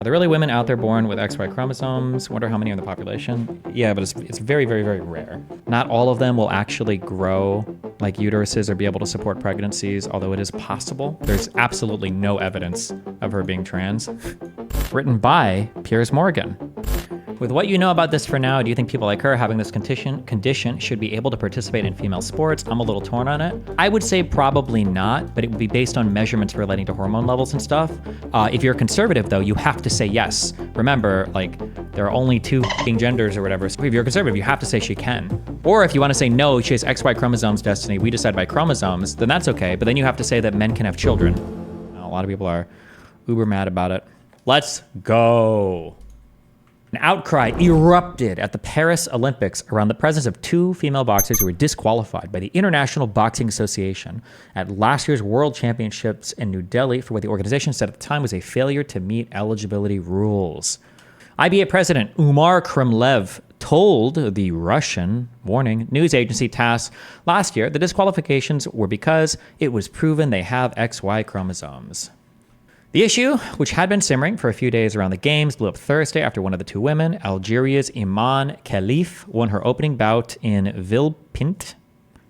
Are there really women out there born with XY chromosomes? Wonder how many are in the population? Yeah, but it's very, very, very rare. Not all of them will actually grow like uteruses or be able to support pregnancies, although it is possible. There's absolutely no evidence of her being trans. Written by Piers Morgan. With what you know about this for now, do you think people like her having this condition should be able to participate in female sports? I'm a little torn on it. I would say probably not, but it would be based on measurements relating to hormone levels and stuff. If you're conservative, though, you have to say yes. Remember, like, there are only two genders or whatever. So if you're conservative, you have to say she can. Or if you want to say no, she has XY chromosomes destiny, we decide by chromosomes, then that's okay. But then you have to say that men can have children. A lot of people are uber mad about it. Let's go. An outcry erupted at the Paris Olympics around the presence of two female boxers who were disqualified by the International Boxing Association at last year's World Championships in New Delhi for what the organization said at the time was a failure to meet eligibility rules. IBA President Umar Kremlin told the Russian news agency TASS last year the disqualifications were because it was proven they have XY chromosomes. The issue, which had been simmering for a few days around the games, blew up Thursday after one of the two women, Algeria's Imane Khelif, won her opening bout in Villepinte.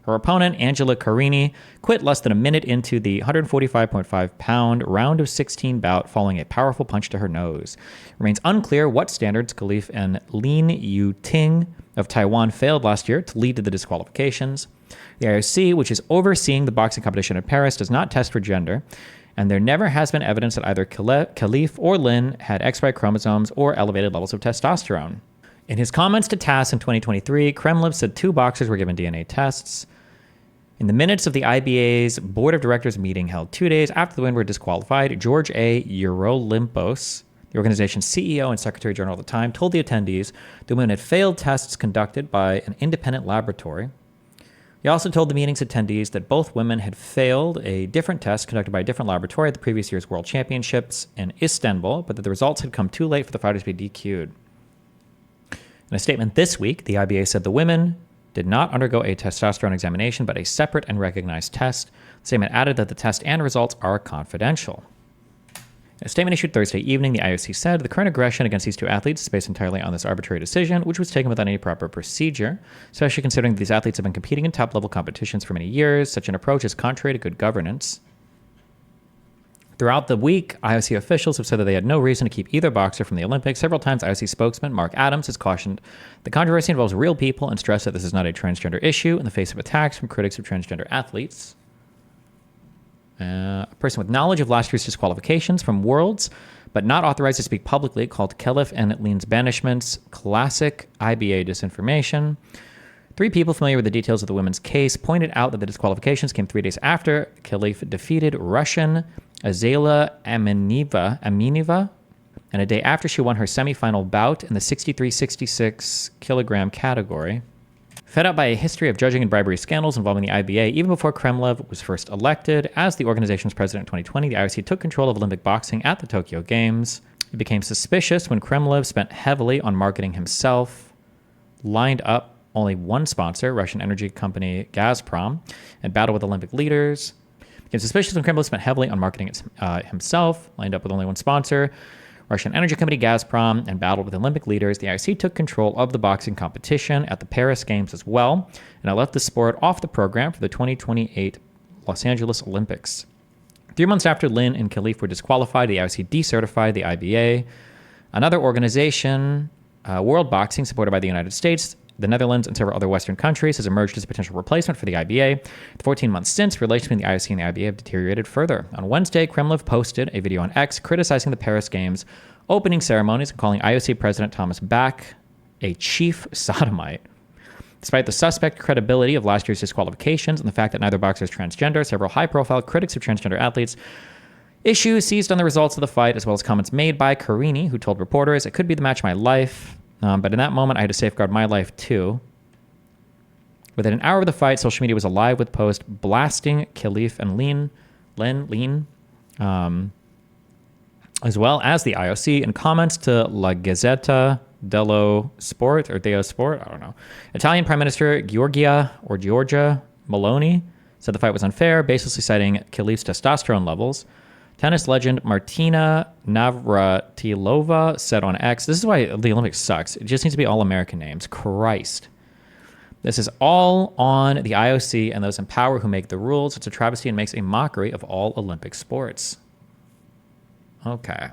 Her opponent, Angela Carini, quit less than a minute into the 145.5-pound round of 16 bout following a powerful punch to her nose. It remains unclear what standards Khelif and Lin Yuting of Taiwan failed last year to lead to the disqualifications. The IOC, which is overseeing the boxing competition in Paris, does not test for gender, and there never has been evidence that either Khelif or Lin had XY chromosomes or elevated levels of testosterone. In his comments to TASS in 2023, Kremlin said two boxers were given DNA tests. In the minutes of the IBA's Board of Directors meeting held 2 days after the women were disqualified, George A. Eurolimpos, the organization's CEO and Secretary General at the time, told the attendees the women had failed tests conducted by an independent laboratory. He also told the meeting's attendees that both women had failed a different test conducted by a different laboratory at the previous year's World Championships in Istanbul, but that the results had come too late for the fighters to be DQ'd. In a statement this week, the IBA said the women did not undergo a testosterone examination, but a separate and recognized test. The statement added that the test and results are confidential. In a statement issued Thursday evening, the IOC said the current aggression against these two athletes is based entirely on this arbitrary decision, which was taken without any proper procedure, especially considering that these athletes have been competing in top-level competitions for many years. Such an approach is contrary to good governance. Throughout the week, IOC officials have said that they had no reason to keep either boxer from the Olympics. Several times, IOC spokesman Mark Adams has cautioned the controversy involves real people and stressed that this is not a transgender issue in the face of attacks from critics of transgender athletes. A person with knowledge of last year's disqualifications from Worlds, but not authorized to speak publicly, called Khelif and Lin's banishments classic IBA disinformation. Three people familiar with the details of the women's case pointed out that the disqualifications came 3 days after Khelif defeated Russian Azela Amineva, and a day after she won her semifinal bout in the 63-66 kilogram category. Fed up by a history of judging and bribery scandals involving the IBA, even before Kremlin was first elected as the organization's president in 2020, the IOC took control of Olympic boxing at the Tokyo Games. It became suspicious when Kremlin spent heavily on marketing himself, lined up only one sponsor, Russian energy company Gazprom, and battled with Olympic leaders. It became suspicious when Kremlin spent heavily on marketing himself, lined up with only one sponsor, Russian energy company Gazprom, and battled with Olympic leaders. The IOC took control of the boxing competition at the Paris Games as well, and I left the sport off the program for the 2028 Los Angeles Olympics. 3 months after Lin and Khelif were disqualified, the IOC decertified the IBA. Another organization, World Boxing, supported by the United States, the Netherlands, and several other Western countries, has emerged as a potential replacement for the IBA. The 14 months since, relations between the IOC and the IBA have deteriorated further. On Wednesday, Kremlin posted a video on X criticizing the Paris Games opening ceremonies and calling IOC President Thomas Bach a chief sodomite. Despite the suspect credibility of last year's disqualifications and the fact that neither boxer is transgender, several high-profile critics of transgender athletes issues seized on the results of the fight, as well as comments made by Carini, who told reporters, "It could be the match of my life. But in that moment, I had to safeguard my life too." Within an hour of the fight, social media was alive with posts blasting Khelif and Lin, as well as the IOC, in comments to La Gazzetta dello Sport, or Deo Sport, I don't know. Italian Prime Minister Giorgia Meloni said the fight was unfair, basically citing Khelif's testosterone levels. Tennis legend Martina Navratilova said on X, this is why the Olympics sucks. It just needs to be all American names. Christ. This is all on the IOC and those in power who make the rules. It's a travesty and makes a mockery of all Olympic sports. Okay.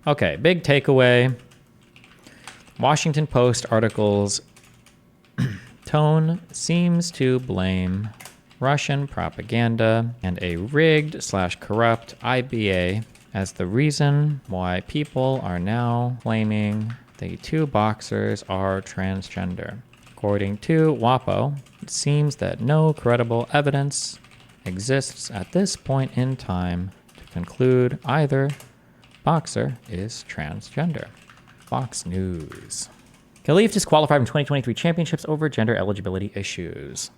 Okay, big takeaway. Washington Post articles. Tone seems to blame Russian propaganda and a rigged/corrupt IBA as the reason why people are now claiming the two boxers are transgender. According to WAPO, it seems that no credible evidence exists at this point in time to conclude either boxer is transgender. Fox News. Khelif disqualified from 2023 championships over gender eligibility issues.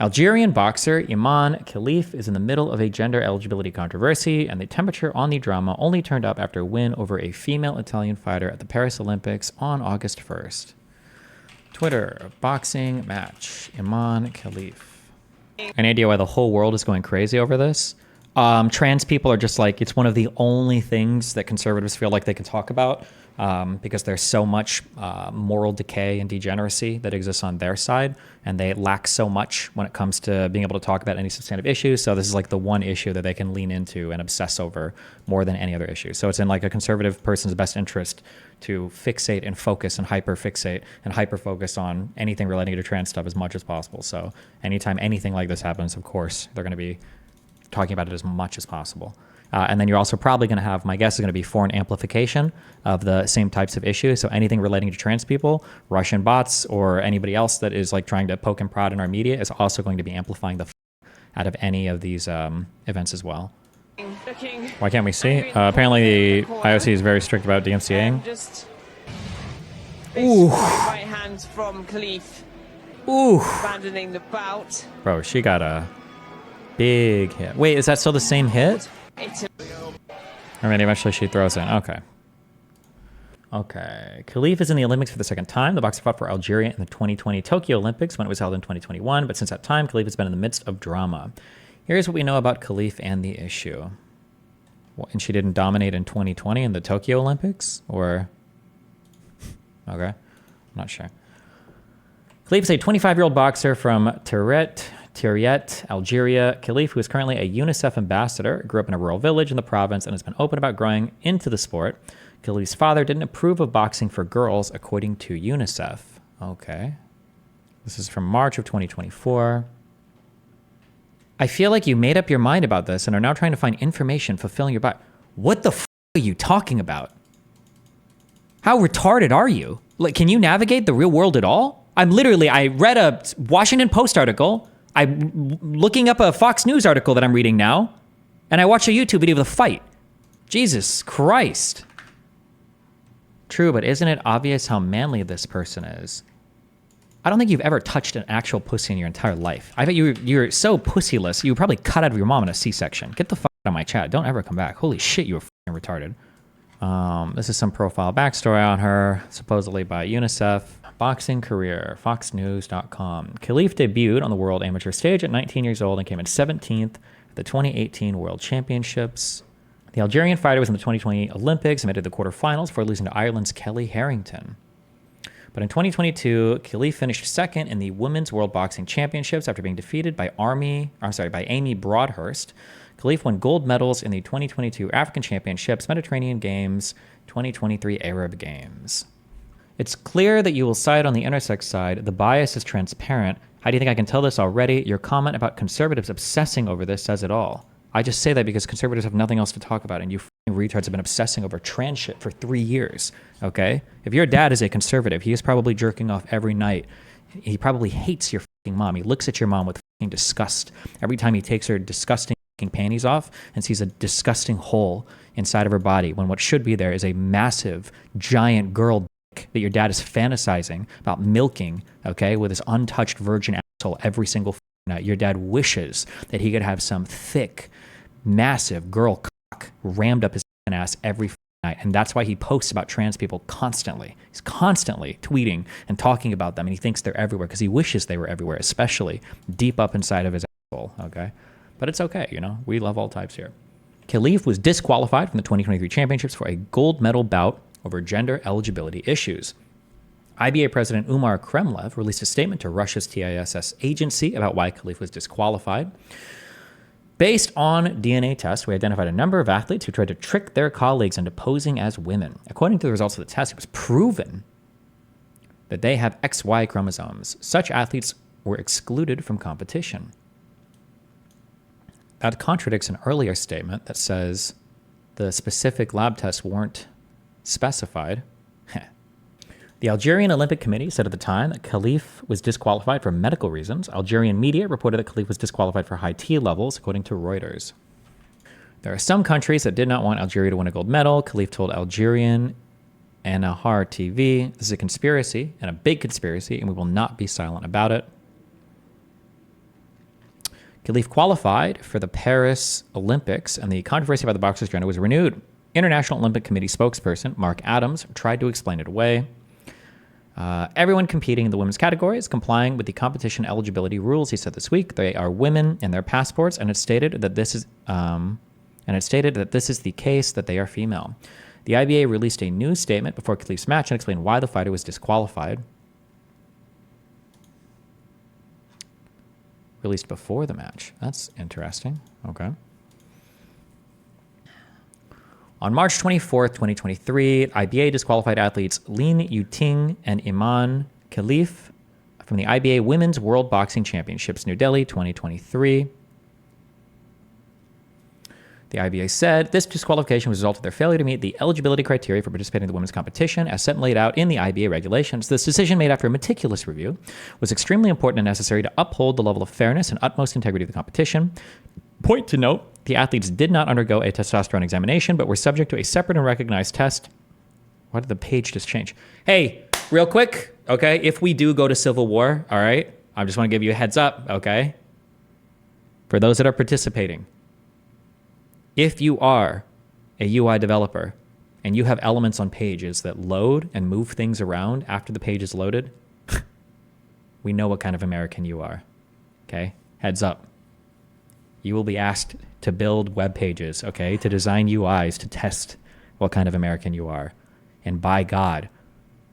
Algerian boxer Imane Khelif is in the middle of a gender eligibility controversy, and the temperature on the drama only turned up after a win over a female Italian fighter at the Paris Olympics on August 1st. Twitter, boxing match, Imane Khelif. Any idea why the whole world is going crazy over this? Trans people are just like, it's one of the only things that conservatives feel like they can talk about because there's so much moral decay and degeneracy that exists on their side, and they lack so much when it comes to being able to talk about any substantive issues. So this is like the one issue that they can lean into and obsess over more than any other issue. So it's in like a conservative person's best interest to fixate and focus and hyper-fixate and hyper-focus on anything relating to trans stuff as much as possible. So anytime anything like this happens, of course, they're going to be talking about it as much as possible. And then you're also probably going to have, my guess is going to be foreign amplification of the same types of issues. So anything relating to trans people, Russian bots, or anybody else that is like trying to poke and prod in our media is also going to be amplifying the out of any of these events as well. Why can't we see? Apparently the IOC is very strict about DMCAing. Ooh. Right hand from Khelif. Ooh. Abandoning the bout. Bro, she got a big hit. Wait, is that still the same hit? I mean, eventually she throws in. Okay. Okay. Khelif is in the Olympics for the second time. The boxer fought for Algeria in the 2020 Tokyo Olympics when it was held in 2021. But since that time, Khelif has been in the midst of drama. Here's what we know about Khelif and the issue. What, and she didn't dominate in 2020 in the Tokyo Olympics? Or... Okay. I'm not sure. Khelif is a 25-year-old boxer from Tiret, Algeria. Khelif, who is currently a UNICEF ambassador, grew up in a rural village in the province and has been open about growing into the sport. Khelif's father didn't approve of boxing for girls, according to UNICEF. Okay. This is from March of 2024. I feel like you made up your mind about this and are now trying to find information fulfilling your bias. What the f*** are you talking about? How retarded are you? Like, can you navigate the real world at all? I read a Washington Post article. I'm looking up a Fox News article that I'm reading now, and I watched a YouTube video of the fight. Jesus Christ. True, but isn't it obvious how manly this person is? I don't think you've ever touched an actual pussy in your entire life. I bet you're so pussyless, you were probably cut out of your mom in a C-section. Get the fuck out of my chat. Don't ever come back. Holy shit, you were fucking retarded. This is some profile backstory on her, supposedly by UNICEF. Boxing career, foxnews.com. Khelif debuted on the world amateur stage at 19 years old and came in 17th at the 2018 World Championships. The Algerian fighter was in the 2020 Olympics and made it to the quarterfinals before losing to Ireland's Kelly Harrington. But in 2022, Khelif finished second in the Women's World Boxing Championships after being defeated by Amy Broadhurst. Khelif won gold medals in the 2022 African Championships, Mediterranean Games, 2023 Arab Games. It's clear that you will side on the intersex side. The bias is transparent. How do you think I can tell this already? Your comment about conservatives obsessing over this says it all. I just say that because conservatives have nothing else to talk about, and you retards have been obsessing over trans shit for 3 years, okay? If your dad is a conservative, he is probably jerking off every night. He probably hates your fucking mom. He looks at your mom with fucking disgust every time he takes her disgusting fucking panties off and sees a disgusting hole inside of her body, when what should be there is a massive, giant girl that your dad is fantasizing about milking, okay, with his untouched virgin asshole every single night. Your dad wishes that he could have some thick, massive girl cock rammed up his ass every night. And that's why he posts about trans people constantly. He's constantly tweeting and talking about them, and he thinks they're everywhere because he wishes they were everywhere, especially deep up inside of his asshole, okay? But it's okay, you know? We love all types here. Khelif was disqualified from the 2023 championships for a gold medal bout over gender eligibility issues. IBA President Umar Kremlin released a statement to Russia's TASS agency about why Khelif was disqualified. Based on DNA tests, we identified a number of athletes who tried to trick their colleagues into posing as women. According to the results of the test, it was proven that they have XY chromosomes. Such athletes were excluded from competition. That contradicts an earlier statement that says the specific lab tests weren't specified. The Algerian Olympic Committee said at the time that Khelif was disqualified for medical reasons. Algerian media reported that Khelif was disqualified for high T levels, according to Reuters. There are some countries that did not want Algeria to win a gold medal. Khelif told Algerian Nahar TV, "This is a conspiracy, and a big conspiracy, and we will not be silent about it." Khelif qualified for the Paris Olympics, and the controversy about the boxer's gender was renewed. International Olympic Committee spokesperson Mark Adams tried to explain it away. Everyone competing in the women's category is complying with the competition eligibility rules, he said this week. They are women in their passports, and it stated that this is the case that they are female. The IBA released a news statement before Khelif's match and explained why the fighter was disqualified. Released before the match. That's interesting. Okay. On March 24th, 2023, IBA disqualified athletes Lin Yuting and Imane Khelif from the IBA Women's World Boxing Championships, New Delhi, 2023. The IBA said this disqualification was a result of their failure to meet the eligibility criteria for participating in the women's competition as set and laid out in the IBA regulations. This decision, made after a meticulous review, was extremely important and necessary to uphold the level of fairness and utmost integrity of the competition. Point to note, the athletes did not undergo a testosterone examination, but were subject to a separate and recognized test. Why did the page just change? Hey, real quick, okay, if we do go to civil war, all right, I just want to give you a heads up, okay? For those that are participating, if you are a UI developer and you have elements on pages that load and move things around after the page is loaded, we know what kind of American you are, okay? Heads up. You will be asked to build web pages, okay, to design UIs, to test what kind of American you are. And by God,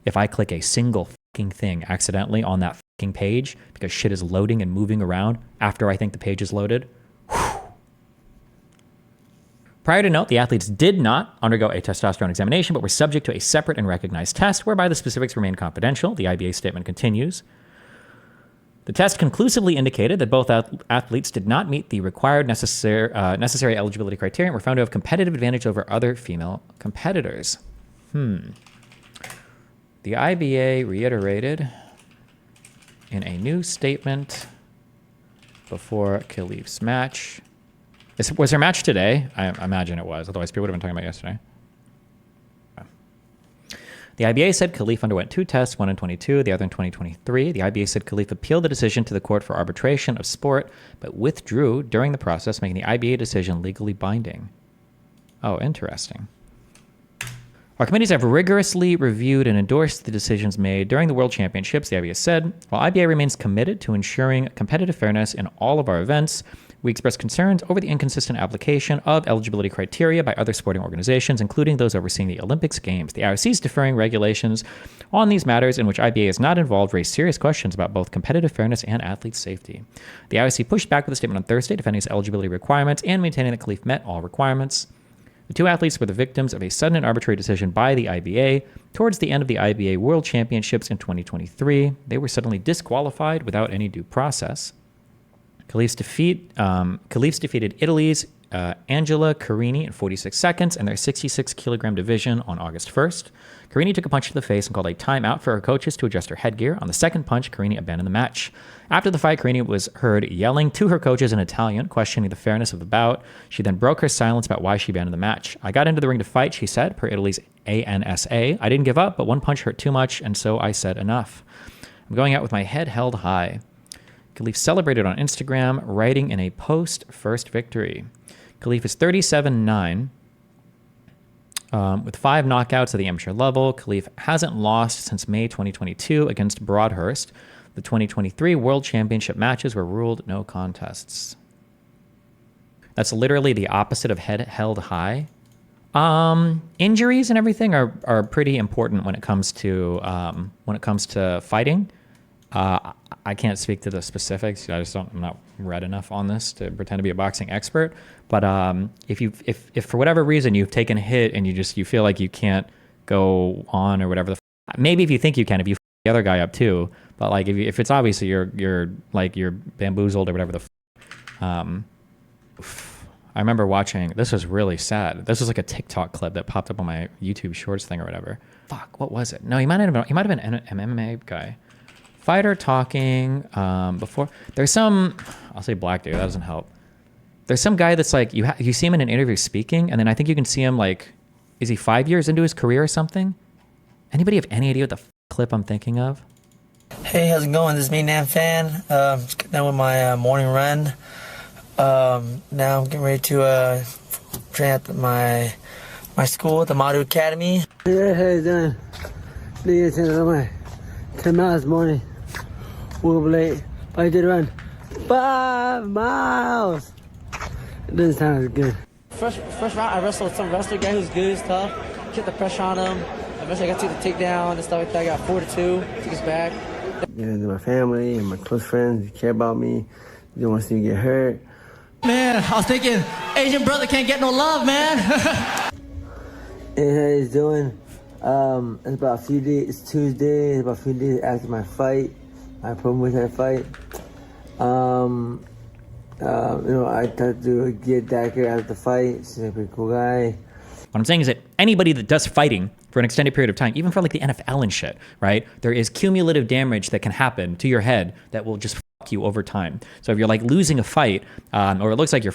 if I click a single fucking thing accidentally on that fucking page because shit is loading and moving around after I think the page is loaded, whew. Prior to note, the athletes did not undergo a testosterone examination, but were subject to a separate and recognized test whereby the specifics remain confidential. The IBA statement continues. The test conclusively indicated that both athletes did not meet the required necessary eligibility criteria and were found to have competitive advantage over other female competitors. The IBA reiterated in a new statement before Khelif's match. Was there a match today? I imagine it was. Otherwise, people would have been talking about yesterday. The IBA said Khelif underwent two tests, one in 22, the other in 2023. The IBA said Khelif appealed the decision to the Court for Arbitration of Sport, but withdrew during the process, making the IBA decision legally binding. Oh, interesting. Our committees have rigorously reviewed and endorsed the decisions made during the World Championships, the IBA said. While IBA remains committed to ensuring competitive fairness in all of our events, we express concerns over the inconsistent application of eligibility criteria by other sporting organizations, including those overseeing the Olympics Games. The IOC's differing regulations on these matters, in which IBA is not involved, raise serious questions about both competitive fairness and athlete safety. The IOC pushed back with a statement on Thursday, defending its eligibility requirements and maintaining that Khelif met all requirements. The two athletes were the victims of a sudden and arbitrary decision by the IBA towards the end of the IBA World Championships in 2023. They were suddenly disqualified without any due process. Khelif's defeated Italy's Angela Carini in 46 seconds in their 66-kilogram division on August 1st. Carini took a punch to the face and called a timeout for her coaches to adjust her headgear. On the second punch, Carini abandoned the match. After the fight, Carini was heard yelling to her coaches in Italian, questioning the fairness of the bout. She then broke her silence about why she abandoned the match. "I got into the ring to fight," she said, per Italy's ANSA. "I didn't give up, but one punch hurt too much, and so I said enough. I'm going out with my head held high." Khelif celebrated on Instagram, writing in a post first victory. Khelif is 37-9 with 5 knockouts at the amateur level. Khelif hasn't lost since May 2022 against Broadhurst. The 2023 World Championship matches were ruled no contests. That's literally the opposite of head held high. Injuries and everything are pretty important when it comes to fighting. I can't speak to the specifics. I'm not read enough on this to pretend to be a boxing expert. But if for whatever reason you've taken a hit and you feel like you can't go on or whatever, maybe if you think you can, if you the other guy up too. But like if it's obviously you're bamboozled or whatever I remember watching, this was really sad. This was like a TikTok clip that popped up on my YouTube Shorts thing or whatever. Fuck, what was it? No, he might have been an MMA guy. Fighter talking before. There's some, I'll say black dude, that doesn't help. There's some guy that's like, you see him in an interview speaking, and then I think you can see him like, is he 5 years into his career or something? Anybody have any idea what the clip I'm thinking of? Hey, how's it going? This is me, Nam Fan. Just getting done with my morning run. Now I'm getting ready to train at my school at the Madu Academy. Yeah, how you doing? 10 miles this morning. Woke up late. I did run 5 miles. It doesn't sound as good. First round, I wrestled with some wrestler guy who's good, he's tough. Kept the pressure on him. Eventually, I got to the takedown and stuff like that. I got 4-2. Took us back. You know, my family and my close friends who care about me. They don't want to see me get hurt. Man, I was thinking, Asian brother can't get no love, man. And how he's doing? It's about a few days. It's Tuesday. It's about a few days after my fight. My promotion fight. I talked to Gear Dacker after the fight. He's a pretty cool guy. What I'm saying is that anybody that does fighting for an extended period of time, even for like the NFL and shit, right? There is cumulative damage that can happen to your head that will just fuck you over time. So if you're like losing a fight, or it looks like you're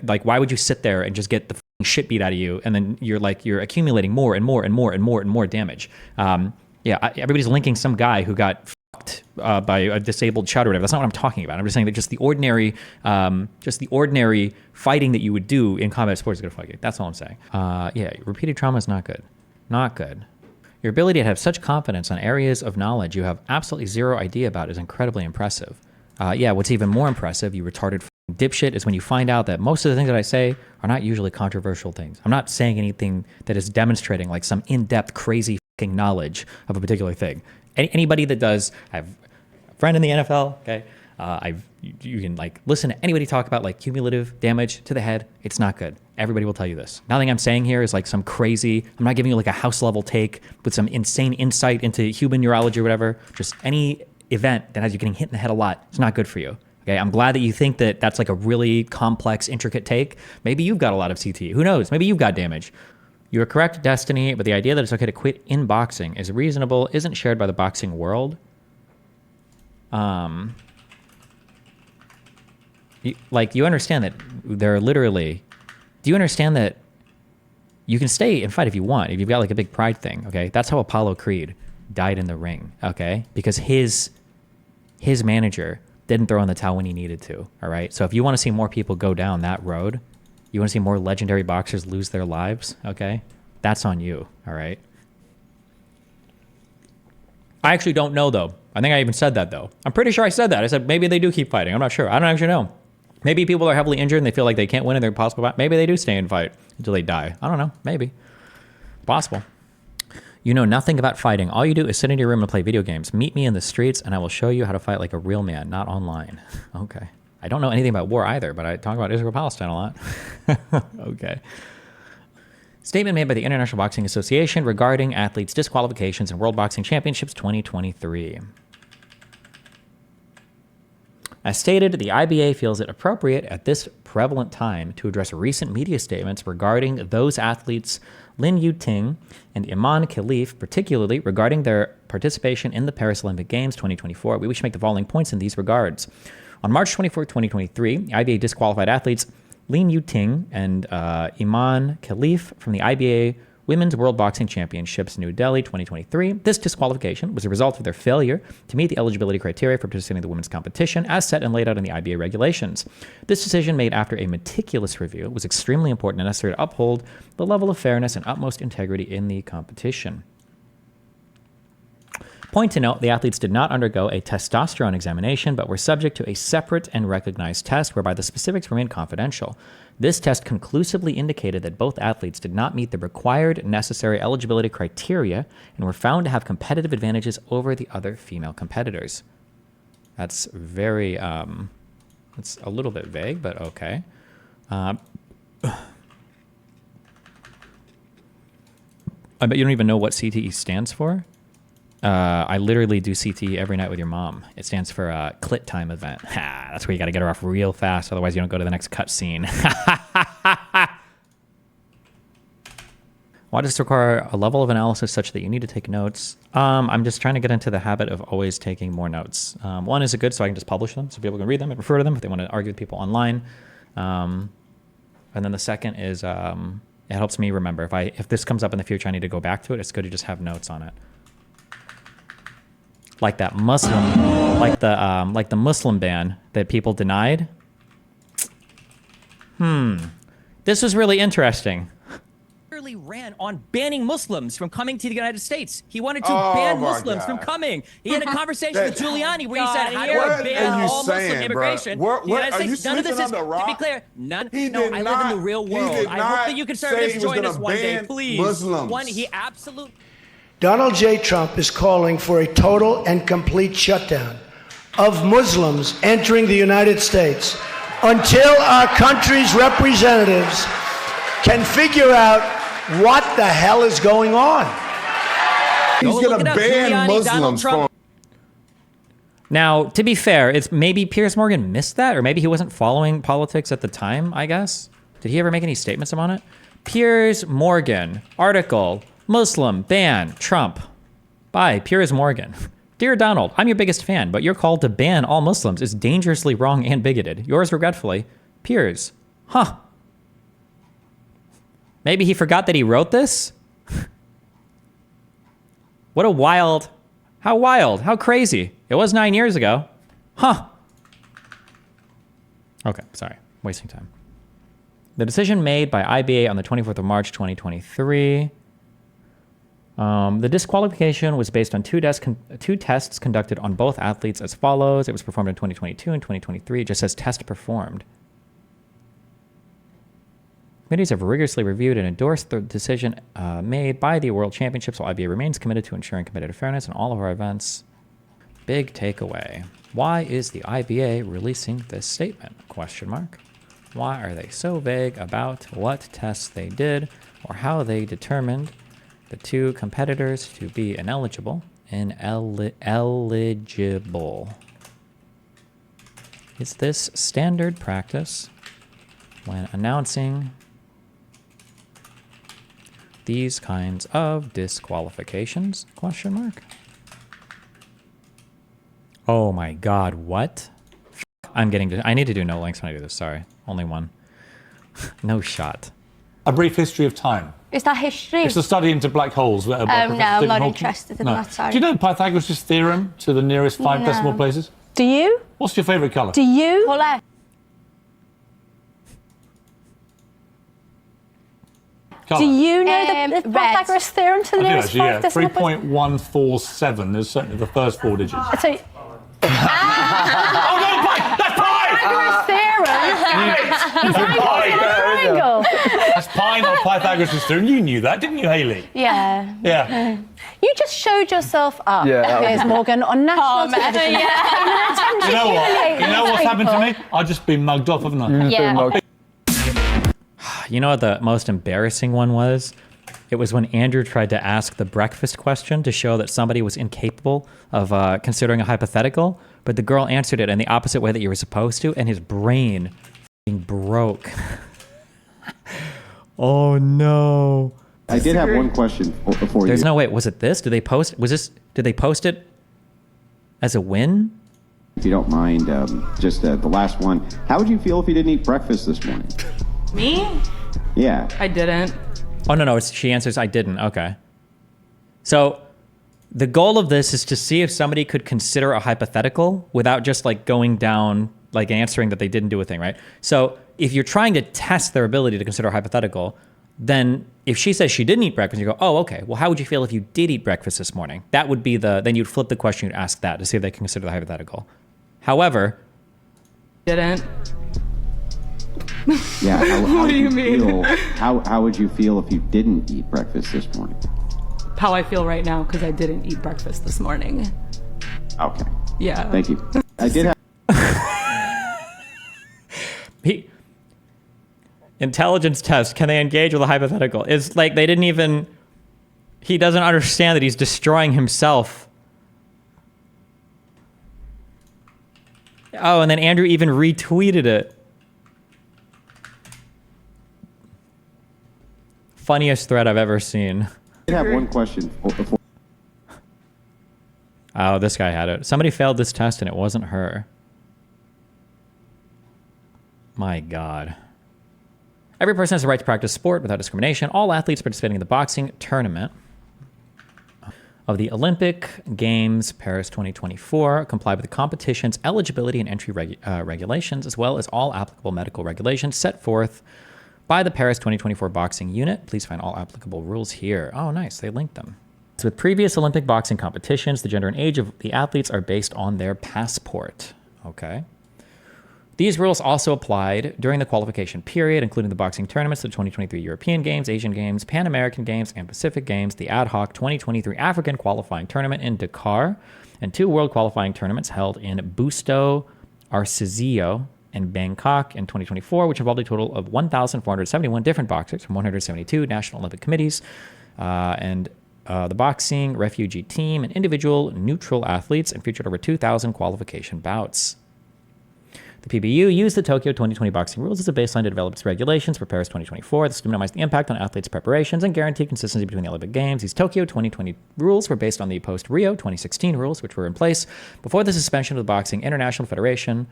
like, why would you sit there and just get the shit beat out of you, and then you're accumulating more and more and more and more and more damage? Everybody's linking some guy who got fucked by a disabled child or whatever. That's not what I'm talking about. I'm just saying that just the ordinary fighting that you would do in combat sports is gonna fuck you. That's all I'm saying. Repeated trauma is not good. Not good. Your ability to have such confidence on areas of knowledge you have absolutely zero idea about is incredibly impressive. What's even more impressive, you retarded dipshit, is when you find out that most of the things that I say are not usually controversial things. I'm not saying anything that is demonstrating like some in-depth, crazy fucking knowledge of a particular thing. Anybody that does, I have a friend in the NFL, okay? You can like listen to anybody talk about like cumulative damage to the head. It's not good. Everybody will tell you this. Nothing I'm saying here is like some crazy, I'm not giving you like a house level take with some insane insight into human neurology or whatever. Just any event that has you getting hit in the head a lot, it's not good for you. Okay, I'm glad that you think that that's like a really complex, intricate take. Maybe you've got a lot of CT. Who knows? Maybe you've got damage. You are correct, Destiny, but the idea that it's okay to quit in boxing is reasonable, isn't shared by the boxing world. You understand that there are literally... Do you understand that you can stay and fight if you want, if you've got like a big pride thing, okay? That's how Apollo Creed died in the ring, okay? Because his manager didn't throw in the towel when he needed to, all right? So if you want to see more people go down that road, you want to see more legendary boxers lose their lives, okay? That's on you, all right? I actually don't know, though. I think I even said that, though. I'm pretty sure I said that. I said maybe they do keep fighting. I'm not sure. I don't actually know. Maybe people are heavily injured and they feel like they can't win and they're possible. Maybe they do stay and fight until they die. I don't know. Maybe. Possible. You know nothing about fighting. All you do is sit in your room and play video games. Meet me in the streets and I will show you how to fight like a real man, not online. Okay. I don't know anything about war either, but I talk about Israel-Palestine a lot. Okay. Statement made by the International Boxing Association regarding athletes' disqualifications in World Boxing Championships 2023. As stated, the IBA feels it appropriate at this prevalent time to address recent media statements regarding those athletes Lin Yuting and Imane Khelif, particularly regarding their participation in the Paris Olympic Games 2024. We wish to make the following points in these regards. On March 24, 2023, the IBA disqualified athletes Lin Yuting and Imane Khelif from the IBA Women's World Boxing Championships New Delhi 2023. This disqualification was a result of their failure to meet the eligibility criteria for participating in the women's competition as set and laid out in the IBA regulations. This decision, made after a meticulous review, was extremely important and necessary to uphold the level of fairness and utmost integrity in the competition. Point to note, the athletes did not undergo a testosterone examination, but were subject to a separate and recognized test whereby the specifics remained confidential. This test conclusively indicated that both athletes did not meet the required necessary eligibility criteria and were found to have competitive advantages over the other female competitors. That's very, it's a little bit vague, but okay. I bet you don't even know what CTE stands for. I literally do CTE every night with your mom. It stands for Clit Time Event. Ha, that's where you got to get her off real fast, otherwise you don't go to the next cut scene. Why does it require a level of analysis such that you need to take notes? I'm just trying to get into the habit of always taking more notes. One, is it good so I can just publish them so people can read them and refer to them if they want to argue with people online. And then the second is it helps me remember. If this comes up in the future, I need to go back to it. It's good to just have notes on it. Like that Muslim, like the Muslim ban that people denied. This was really interesting. Ran on banning Muslims from coming to the United States. He wanted to ban Muslims from coming. He had a conversation with Giuliani where he said, how do I ban all Muslim immigration? What are you None of this is, to be clear, none. No, I live in the real world. I hope that you conservatives join us one day, please. Muslims. He absolutely... Donald J. Trump is calling for a total and complete shutdown of Muslims entering the United States until our country's representatives can figure out what the hell is going on. He's going to ban Muslims from... Now, to be fair, it's maybe Piers Morgan missed that, or maybe he wasn't following politics at the time, I guess. Did he ever make any statements on it? Piers Morgan, article, Muslim ban Trump by Piers Morgan. Dear Donald, I'm your biggest fan, but your call to ban all Muslims is dangerously wrong and bigoted. Yours regretfully, Piers. Huh. Maybe he forgot that he wrote this? What a wild, how crazy. It was 9 years ago. Huh. Okay, sorry, wasting time. The decision made by IBA on the 24th of March, 2023. The disqualification was based on two tests conducted on both athletes as follows. It was performed in 2022 and 2023. It just says test performed. Committees have rigorously reviewed and endorsed the decision made by the World Championships, while IBA remains committed to ensuring competitive fairness in all of our events. Big takeaway. Why is the IBA releasing this statement? Question mark. Why are they so vague about what tests they did or how they determined the two competitors to be ineligible? Eligible. Is this standard practice when announcing these kinds of disqualifications? Question mark. Oh my God, what? I need to do no links when I do this, sorry. Only one. No shot. A brief history of time. Is that history? It's a study into black holes. No, I'm not interested in that, sorry. Do you know Pythagoras' theorem to the nearest 5 decimal places? Do you? What's your favourite colour? Do you? Do you know the Pythagoras theorem to the nearest 5 decimal places? 3.147 is certainly the first 4 digits. So, Oh, no, that's pi! Pythagoras theorem. Triangle. That's pi, not Pythagoras' theorem. You knew that, didn't you, Hayley? Yeah. Yeah. You just showed yourself up, Piers Morgan, on national television. You know what? You know what's happened to me? I've just been mugged off, haven't I? Yeah. You know what the most embarrassing one was? It was when Andrew tried to ask the breakfast question to show that somebody was incapable of considering a hypothetical, but the girl answered it in the opposite way that you were supposed to, and his brain broke. Oh no. I did have one question for you. There's no way. Was it this? Did they post it as a win? If you don't mind, just the last one. How would you feel if you didn't eat breakfast this morning? Me? Yeah. I didn't. Oh, no, she answers, I didn't. Okay. So the goal of this is to see if somebody could consider a hypothetical without just like going down, like answering that they didn't do a thing, right? So if you're trying to test their ability to consider a hypothetical, then if she says she didn't eat breakfast, you go, oh, okay. Well, how would you feel if you did eat breakfast this morning? That would be then you'd flip the question, you'd ask that to see if they can consider the hypothetical. However, didn't. Yeah. What do you mean? How would you feel if you didn't eat breakfast this morning? How I feel right now because I didn't eat breakfast this morning. Okay. Yeah. Thank you. I did have. Intelligence test, can they engage with a hypothetical? It's like they didn't even, he doesn't understand that he's destroying himself. Oh, and then Andrew even retweeted it. Funniest thread I've ever seen. I have one question. Oh, this guy had it. Somebody failed this test and it wasn't her. My God. Every person has the right to practice sport without discrimination. All athletes participating in the boxing tournament of the Olympic Games Paris 2024 comply with the competition's eligibility and entry regulations, as well as all applicable medical regulations set forth by the Paris 2024 boxing unit. Please find all applicable rules here. Oh, nice. They linked them. So with previous Olympic boxing competitions, the gender and age of the athletes are based on their passport. Okay. These rules also applied during the qualification period, including the boxing tournaments, the 2023 European Games, Asian Games, Pan American Games, and Pacific Games, the ad hoc 2023 African qualifying tournament in Dakar, and 2 world qualifying tournaments held in Busto Arsizio and Bangkok in 2024, which involved a total of 1,471 different boxers from 172 National Olympic Committees, and the boxing refugee team and individual neutral athletes, and featured over 2,000 qualification bouts. The PBU used the Tokyo 2020 boxing rules as a baseline to develop its regulations for Paris 2024. This to minimize the impact on athletes' preparations and guarantee consistency between the Olympic Games. These Tokyo 2020 rules were based on the post-Rio 2016 rules, which were in place before the suspension of the Boxing International Federation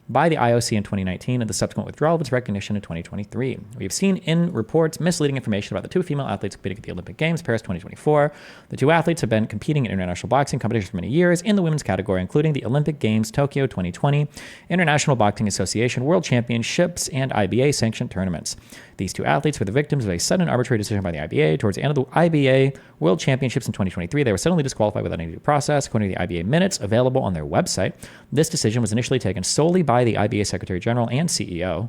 by the IOC in 2019 and the subsequent withdrawal of its recognition in 2023. We have seen in reports misleading information about the 2 female athletes competing at the Olympic Games Paris 2024. The 2 athletes have been competing in international boxing competitions for many years in the women's category, including the Olympic Games Tokyo 2020, International Boxing Association World Championships, and IBA sanctioned tournaments. These 2 athletes were the victims of a sudden arbitrary decision by the IBA. Towards the end of the IBA World Championships in 2023, they were suddenly disqualified without any due process. According to the IBA minutes available on their website, this decision was initially taken solely by the IBA Secretary General and CEO.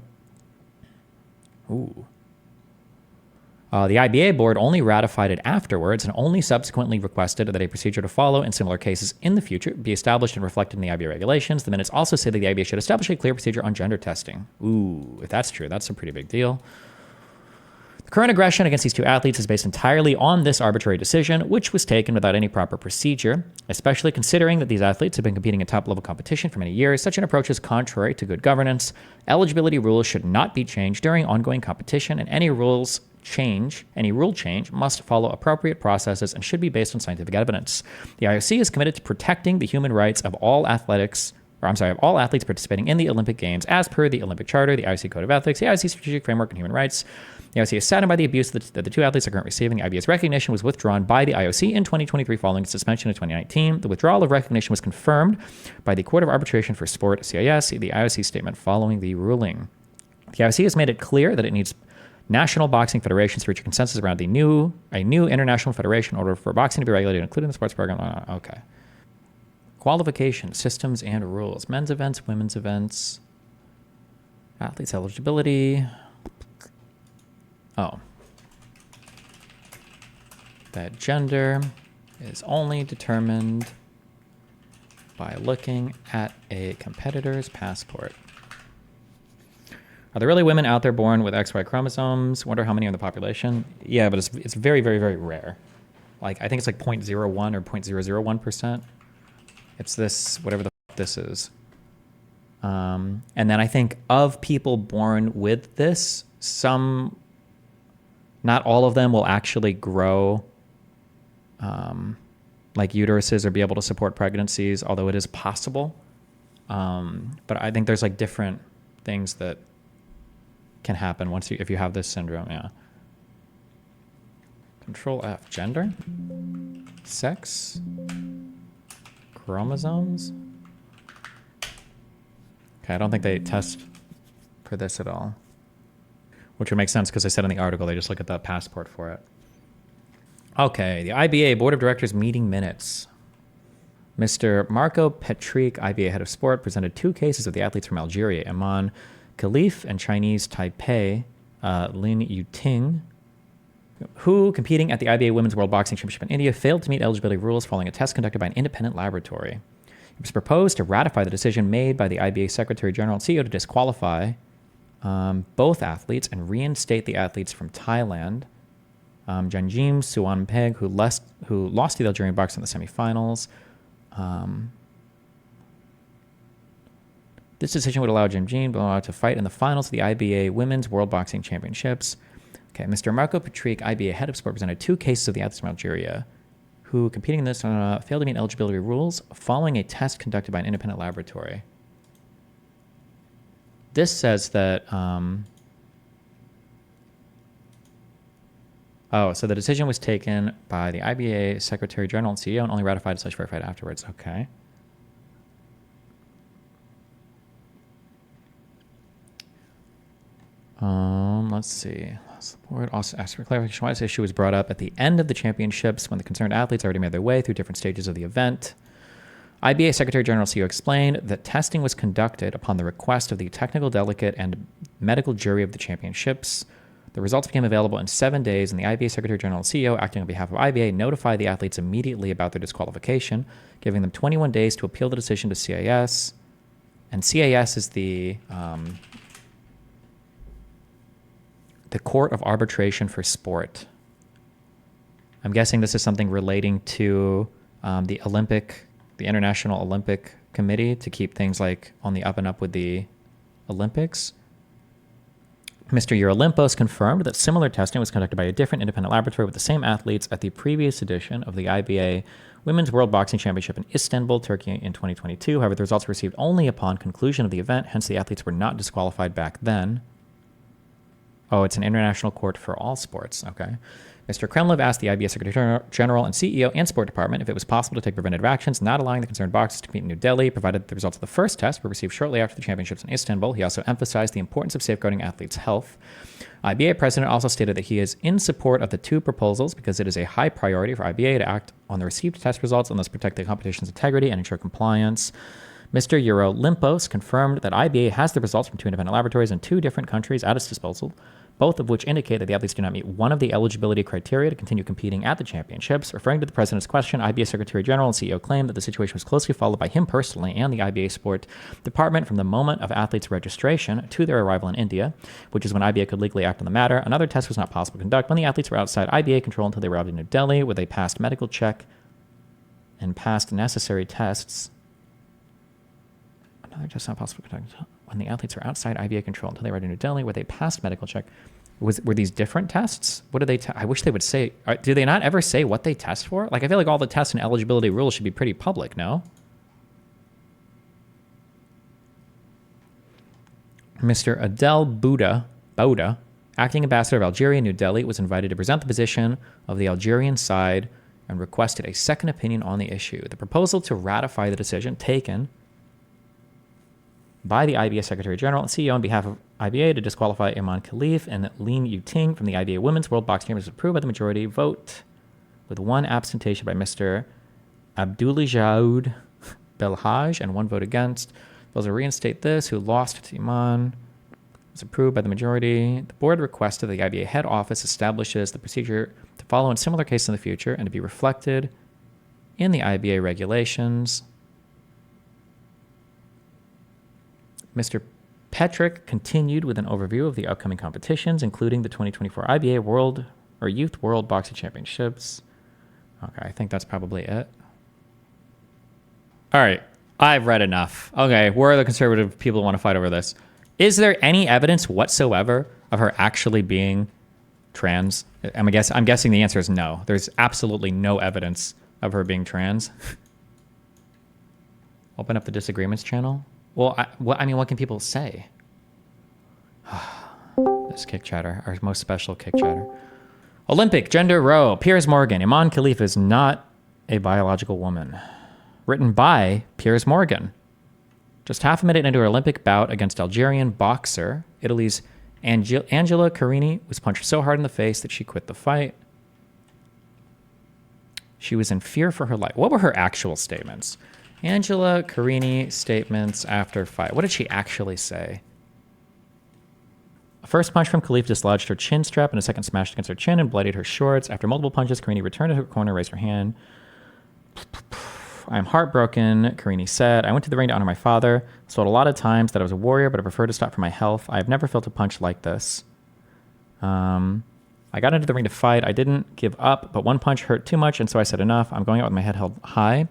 Ooh. The IBA board only ratified it afterwards and only subsequently requested that a procedure to follow in similar cases in the future be established and reflected in the IBA regulations. The minutes also say that the IBA should establish a clear procedure on gender testing. Ooh, if that's true, that's a pretty big deal. The current aggression against these 2 athletes is based entirely on this arbitrary decision, which was taken without any proper procedure, especially considering that these athletes have been competing in top-level competition for many years. Such an approach is contrary to good governance. Eligibility rules should not be changed during ongoing competition, and any rule change must follow appropriate processes and should be based on scientific evidence. The IOC is committed to protecting the human rights of all athletes participating in the Olympic Games as per the Olympic Charter, the IOC Code of Ethics, the IOC Strategic Framework on Human Rights. The IOC is saddened by the abuse that the 2 athletes are currently receiving. The IBA's recognition was withdrawn by the IOC in 2023 following its suspension in 2019. The withdrawal of recognition was confirmed by the Court of Arbitration for Sport, CIS, the IOC statement following the ruling. The IOC has made it clear that it needs national boxing federations to reach a consensus around a new international federation in order for boxing to be regulated, including the sports program. Okay. Qualifications, systems, and rules. Men's events, women's events, athletes' eligibility. Oh. That gender is only determined by looking at a competitor's passport. Are there really women out there born with XY chromosomes? Wonder how many are in the population? Yeah, but it's very, very, very rare. Like, I think it's like 0.01 or 0.001%. It's this, whatever the f this is. And then I think of people born with this, not all of them will actually grow like uteruses or be able to support pregnancies, although it is possible. But I think there's like different things that can happen if you have this syndrome. Yeah. Control F, gender, sex, chromosomes. Okay, I don't think they test for this at all. which would make sense because I said in the article they just look at the passport for it. Okay, the IBA Board of Directors meeting minutes. Mr. Marco Petric, IBA head of sport, presented 2 cases of the athletes from Algeria, Imane Khelif and Chinese Taipei, Lin Yuting, who, competing at the IBA Women's World Boxing Championship in India, failed to meet eligibility rules following a test conducted by an independent laboratory. It was proposed to ratify the decision made by the IBA Secretary General and CEO to disqualify both athletes and reinstate the athletes from Thailand, Janjim Suwanpeg, who lost to the Algerian boxer in the semifinals. This decision would allow Janjim to fight in the finals of the IBA Women's World Boxing Championships. Okay, Mr. Marco Petric, IBA head of sport, presented 2 cases of the athletes from Algeria, who, competing in this, failed to meet eligibility rules following a test conducted by an independent laboratory. This says that... so the decision was taken by the IBA Secretary General and CEO and only ratified / verified afterwards. Okay. Let's see. The board also asked for clarification why this issue was brought up at the end of the championships when the concerned athletes already made their way through different stages of the event. IBA Secretary General CEO explained that testing was conducted upon the request of the technical delegate and medical jury of the championships. The results became available in 7 days, and the IBA Secretary General and CEO, acting on behalf of IBA, notified the athletes immediately about their disqualification, giving them 21 days to appeal the decision to CAS. And CAS is the Court of Arbitration for Sport. I'm guessing this is something relating to the International Olympic Committee to keep things like on the up and up with the Olympics. Mr. Eurolimpos confirmed that similar testing was conducted by a different independent laboratory with the same athletes at the previous edition of the IBA Women's World Boxing Championship in Istanbul, Turkey in 2022. However, the results were received only upon conclusion of the event, hence the athletes were not disqualified back then. Oh, it's an international court for all sports. Okay. Mr. Kremlin asked the IBA Secretary General and CEO and Sport Department if it was possible to take preventative actions, not allowing the concerned boxers to compete in New Delhi, provided the results of the first test were received shortly after the championships in Istanbul. He also emphasized the importance of safeguarding athletes' health. IBA president also stated that he is in support of the 2 proposals because it is a high priority for IBA to act on the received test results and thus protect the competition's integrity and ensure compliance. Mr. Eurolimpos confirmed that IBA has the results from 2 independent laboratories in 2 different countries at its disposal, both of which indicate that the athletes do not meet one of the eligibility criteria to continue competing at the championships. Referring to the president's question, IBA Secretary General and CEO claimed that the situation was closely followed by him personally and the IBA Sport Department from the moment of athletes' registration to their arrival in India, which is when IBA could legally act on the matter. Another test was not possible to conduct when the athletes were outside IBA control until they arrived in New Delhi, where they passed medical check and passed necessary tests. Another test not possible to conduct when the athletes were outside IBA control until they arrived in New Delhi, where they passed medical check. Were these different tests? What do they? I wish they would say. Do they not ever say what they test for? Like, I feel like all the tests and eligibility rules should be pretty public. No. Mr. Adel Bouda, acting ambassador of Algeria in New Delhi, was invited to present the position of the Algerian side and requested a second opinion on the issue. The proposal to ratify the decision taken by the IBA Secretary General and CEO on behalf of IBA to disqualify Imane Khelif and Lin Yuting from the IBA Women's World Boxing Championships was approved by the majority vote, with 1 abstention by Mr. Abdoulajoud Belhaj and 1 vote against. Those will reinstate this, who lost to Imane. Was approved by the majority. The board requested that the IBA head office establishes the procedure to follow in similar cases in the future and to be reflected in the IBA regulations. Mr. Petric continued with an overview of the upcoming competitions, including the 2024 IBA Youth World Boxing Championships. Okay, I think that's probably it. All right, I've read enough. Okay, where are the conservative people who want to fight over this? Is there any evidence whatsoever of her actually being trans? I'm guessing the answer is no. There's absolutely no evidence of her being trans. Open up the disagreements channel. Well, what can people say? This kick chatter, our most special kick chatter. Olympic gender row. Piers Morgan. Imane Khelif is not a biological woman. Written by Piers Morgan. Just half a minute into her Olympic bout against Algerian boxer, Italy's Angela Carini was punched so hard in the face that she quit the fight. She was in fear for her life. What were her actual statements? Angela Carini statements after fight. What did she actually say? A first punch from Khelif dislodged her chin strap, and a second smashed against her chin and bloodied her shorts. After multiple punches, Carini returned to her corner, raised her hand. I am heartbroken, Carini said. I went to the ring to honor my father. I was told a lot of times that I was a warrior, but I prefer to stop for my health. I have never felt a punch like this. I got into the ring to fight. I didn't give up, but one punch hurt too much, and so I said enough. I'm going out with my head held high.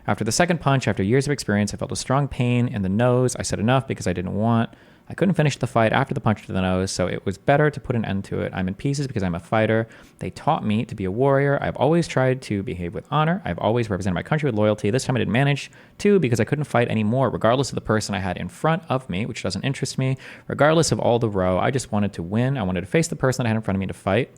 After the second punch, after years of experience, I felt a strong pain in the nose. I said enough because I couldn't finish the fight after the punch to the nose, so it was better to put an end to it. I'm in pieces because I'm a fighter. They taught me to be a warrior. I've always tried to behave with honor. I've always represented my country with loyalty. This time I didn't manage to because I couldn't fight anymore, regardless of the person I had in front of me, which doesn't interest me. Regardless of all the row, I just wanted to win. I wanted to face the person that I had in front of me to fight.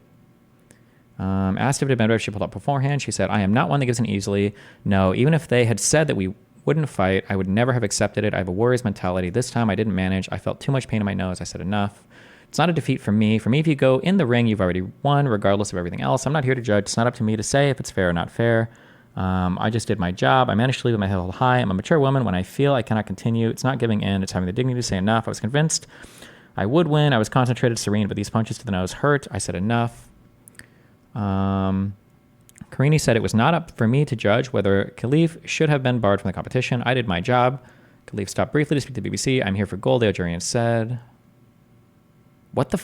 Asked if it had been better if she pulled up beforehand. She said, I am not one that gives in easily. No, even if they had said that we wouldn't fight, I would never have accepted it. I have a warrior's mentality. This time I didn't manage. I felt too much pain in my nose. I said enough. It's not a defeat for me. For me, if you go in the ring, you've already won, regardless of everything else. I'm not here to judge. It's not up to me to say if it's fair or not fair. I just did my job. I managed to leave with my head held high. I'm a mature woman. When I feel I cannot continue, it's not giving in. It's having the dignity to say enough. I was convinced I would win. I was concentrated, serene, but these punches to the nose hurt. I said enough. Carini said it was not up for me to judge whether Khelif should have been barred from the competition. I did my job. Khelif stopped briefly to speak to the BBC. I'm here for gold, the Algerian said. Why the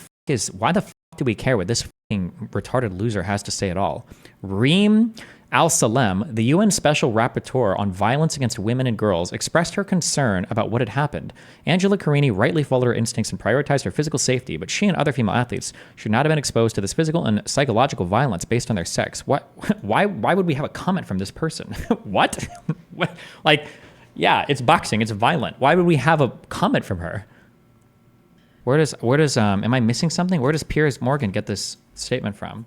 f do we care what this fucking retarded loser has to say at all? Reem Al-Salem, the UN Special Rapporteur on Violence Against Women and Girls, expressed her concern about what had happened. Angela Carini rightly followed her instincts and prioritized her physical safety, but she and other female athletes should not have been exposed to this physical and psychological violence based on their sex. Why would we have a comment from this person? What? Like, yeah, it's boxing, it's violent. Why would we have a comment from her? Where does am I missing something? Where does Piers Morgan get this statement from?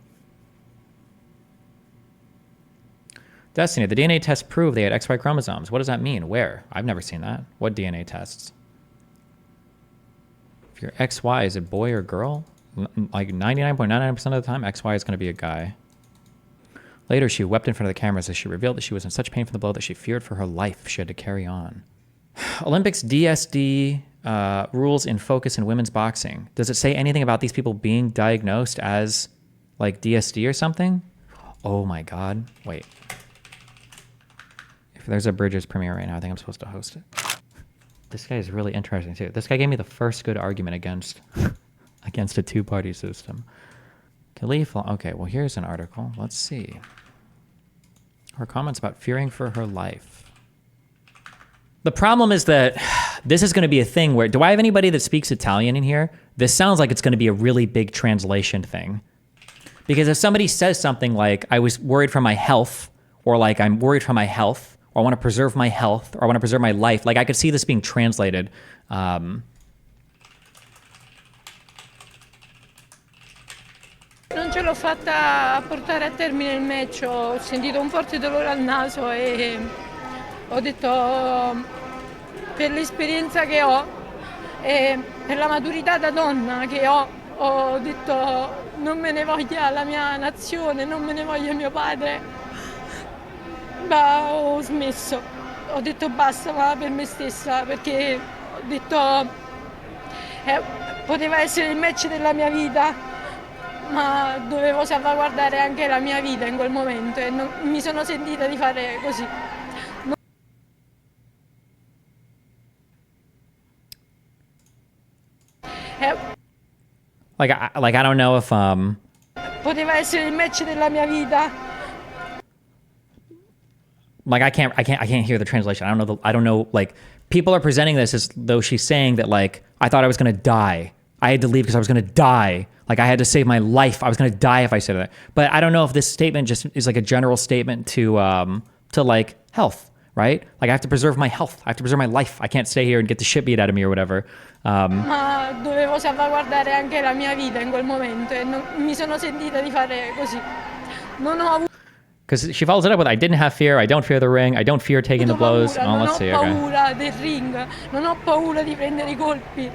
Destiny, the DNA test proved they had XY chromosomes. What does that mean? Where? I've never seen that. What DNA tests? If your XY is a boy or girl, like 99.99% of the time, XY is going to be a guy. Later, she wept in front of the cameras as she revealed that she was in such pain from the blow that she feared for her life. She had to carry on. Olympics DSD rules in focus in women's boxing. Does it say anything about these people being diagnosed as like DSD or something? Oh my God. Wait. If there's a Bridges premiere right now, I think I'm supposed to host it. This guy is really interesting too. This guy gave me the first good argument against a two-party system. Khelif, okay, well here's an article. Let's see. Her comments about fearing for her life. The problem is that this is going to be a thing where, do I have anybody that speaks Italian in here? This sounds like it's going to be a really big translation thing. Because if somebody says something like, I was worried for my health, or like, I'm worried for my health, or I want to preserve my health, or I want to preserve my life, like I could see this being translated. Non ce l'ho fatta portare a termine il match, ho sentito un forte dolore al naso e ho detto per l'esperienza che ho e per la maturità da donna che ho detto non me ne voglia la mia nazione, non me ne voglia mio padre, ma ho smesso, ho detto basta, ma per me stessa, perché ho detto poteva essere il match della mia vita, ma dovevo salvaguardare anche la mia vita in quel momento e non, mi sono sentita di fare così. Like I don't know if Poteva essere il match della mia vita. Like I can't hear the translation. I don't know. Like people are presenting this as though she's saying that like I thought I was gonna die. I had to leave because I was gonna die. Like I had to save my life. I was gonna die if I said that. But I don't know if this statement just is like a general statement to like health, right? Like I have to preserve my health. I have to preserve my life. I can't stay here and get the shit beat out of me or whatever. Ma dovevo salvaguardare anche la mia vita in quel momento e non, mi sono sentita di fare così. Non ho avuto. Because she follows it up with, I didn't have fear, I don't fear the ring, I don't fear taking the blows. Oh, let's see, okay. Non ho paura del ring, non ho paura di prendere i colpi,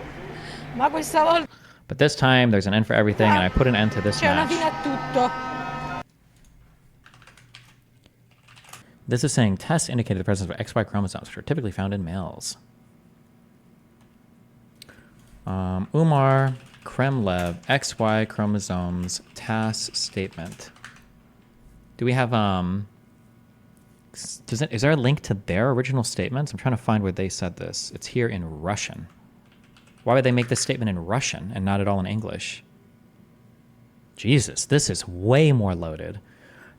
ma questa volta... But this time, there's an end for everything, and I put an end to this C'è una match. fine a tutto. This is saying tests indicated the presence of XY chromosomes, which are typically found in males. Umar Kremlin, XY chromosomes, TASS statement. Do we have, is there a link to their original statements? I'm trying to find where they said this. It's here in Russian. Why would they make this statement in Russian and not at all in English? Jesus, this is way more loaded.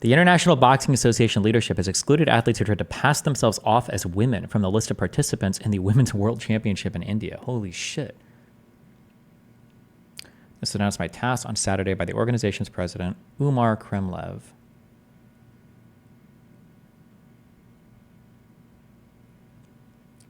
The International Boxing Association leadership has excluded athletes who tried to pass themselves off as women from the list of participants in the Women's World Championship in India. Holy shit. This was announced by TASS on Saturday by the organization's president, Umar Kremlin.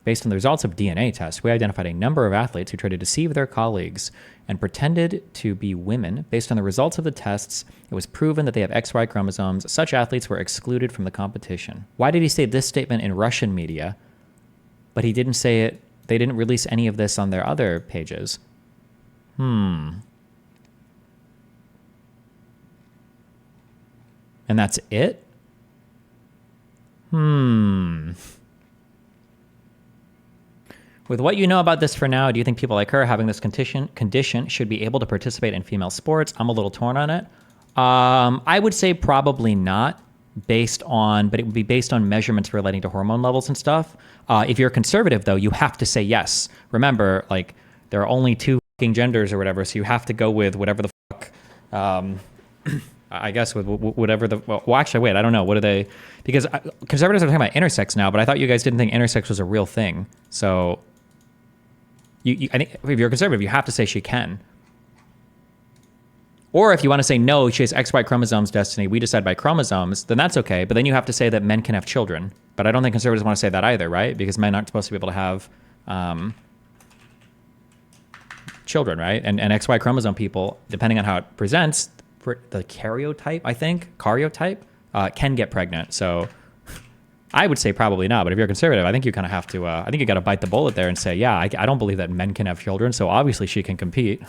Based on the results of DNA tests, we identified a number of athletes who tried to deceive their colleagues and pretended to be women. Based on the results of the tests, it was proven that they have XY chromosomes. Such athletes were excluded from the competition. Why did he say this statement in Russian media, but he didn't say it? They didn't release any of this on their other pages. And that's it? With what you know about this for now, do you think people like her having this condition should be able to participate in female sports? I'm a little torn on it. I would say probably not, but it would be based on measurements relating to hormone levels and stuff. If you're conservative, though, you have to say yes. Remember, like, there are only two fucking genders or whatever, so you have to go with whatever the fuck. I guess with whatever the... Well, actually, wait, I don't know. What are they... Because conservatives are talking about intersex now, but I thought you guys didn't think intersex was a real thing. So... I think if you're a conservative, you have to say she can. Or if you want to say, no, she has XY chromosomes, Destiny, we decide by chromosomes, then that's okay. But then you have to say that men can have children. But I don't think conservatives want to say that either, right? Because men aren't supposed to be able to have children, right? And XY chromosome people, depending on how it presents, the karyotype, I think, can get pregnant. So... I would say probably not, but if you're conservative, I think you kind of have to, I think you got to bite the bullet there and say, yeah, I don't believe that men can have children, so obviously she can compete.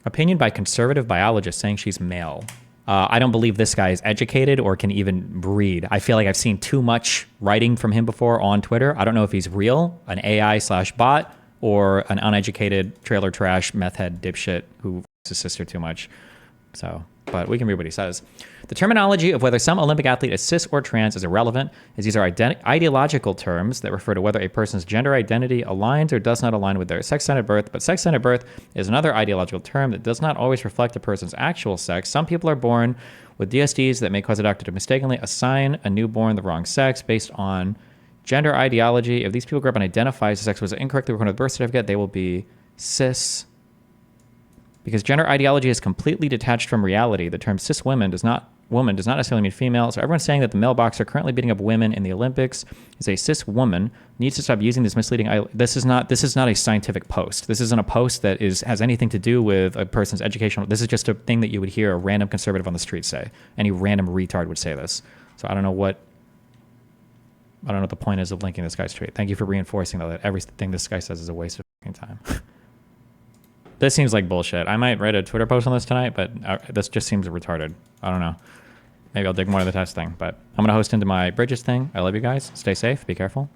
Opinion by conservative biologist saying she's male. I don't believe this guy is educated or can even read. I feel like I've seen too much writing from him before on Twitter. I don't know if he's real, an AI/bot, or an uneducated trailer trash meth head dipshit who f***s his sister too much. So... But we can read what he says. The terminology of whether some Olympic athlete is cis or trans is irrelevant, as these are ideological terms that refer to whether a person's gender identity aligns or does not align with their sex sign at birth. But sex sign at birth is another ideological term that does not always reflect a person's actual sex. Some people are born with DSDs that may cause a doctor to mistakenly assign a newborn the wrong sex based on gender ideology. If these people grow up and identify as sex was incorrectly recorded on the birth certificate, they will be cis. Because gender ideology is completely detached from reality. The term cis woman does not necessarily mean female. So everyone saying that the male boxer currently beating up women in the Olympics is a cis woman needs to stop using this misleading. This is not a scientific post. This isn't a post that has anything to do with a person's educational. This is just a thing that you would hear a random conservative on the street say. Any random retard would say this. So I don't know what the point is of linking this guy's tweet. Thank you for reinforcing though that everything this guy says is a waste of fucking time. This seems like bullshit. I might write a Twitter post on this tonight, but this just seems retarded. I don't know. Maybe I'll dig more into the test thing, but I'm going to host into my Bridges thing. I love you guys. Stay safe. Be careful.